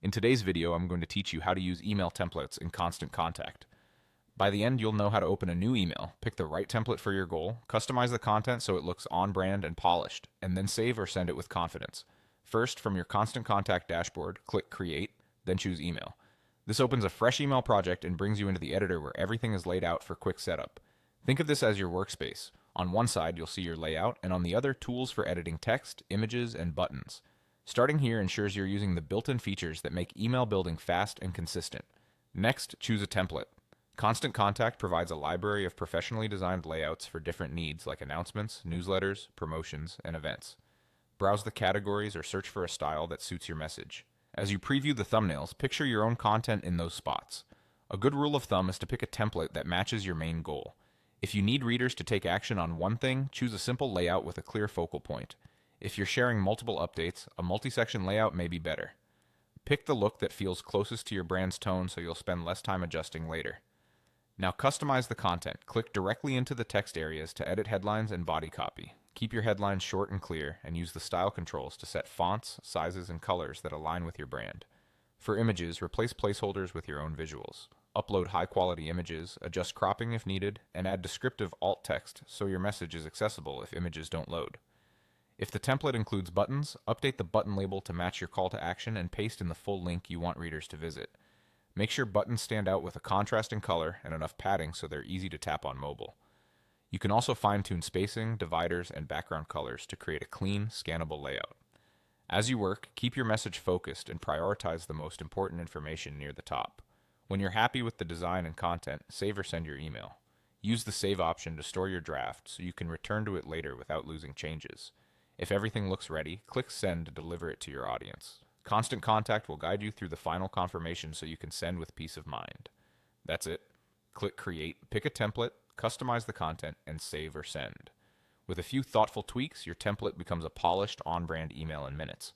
In today's video, I'm going to teach you how to use email templates in Constant Contact. By the end, you'll know how to open a new email, pick the right template for your goal, customize the content so it looks on brand and polished, and then save or send it with confidence. First, from your Constant Contact dashboard, click Create, then choose Email. This opens a fresh email project and brings you into the editor where everything is laid out for quick setup. Think of this as your workspace. On one side, you'll see your layout, and on the other, tools for editing text, images, and buttons. Starting here ensures you're using the built-in features that make email building fast and consistent. Next, choose a template. Constant Contact provides a library of professionally designed layouts for different needs like announcements, newsletters, promotions, and events. Browse the categories or search for a style that suits your message. As you preview the thumbnails, picture your own content in those spots. A good rule of thumb is to pick a template that matches your main goal. If you need readers to take action on one thing, choose a simple layout with a clear focal point. If you're sharing multiple updates, a multi-section layout may be better. Pick the look that feels closest to your brand's tone so you'll spend less time adjusting later. Now customize the content. Click directly into the text areas to edit headlines and body copy. Keep your headlines short and clear, and use the style controls to set fonts, sizes, and colors that align with your brand. For images, replace placeholders with your own visuals. Upload high-quality images, adjust cropping if needed, and add descriptive alt text so your message is accessible if images don't load. If the template includes buttons, update the button label to match your call to action and paste in the full link you want readers to visit. Make sure buttons stand out with a contrasting color and enough padding so they're easy to tap on mobile. You can also fine-tune spacing, dividers, and background colors to create a clean, scannable layout. As you work, keep your message focused and prioritize the most important information near the top. When you're happy with the design and content, save or send your email. Use the save option to store your draft so you can return to it later without losing changes. If everything looks ready, click Send to deliver it to your audience. Constant Contact will guide you through the final confirmation so you can send with peace of mind. That's it. Click Create, pick a template, customize the content, and save or send. With a few thoughtful tweaks, your template becomes a polished, on-brand email in minutes.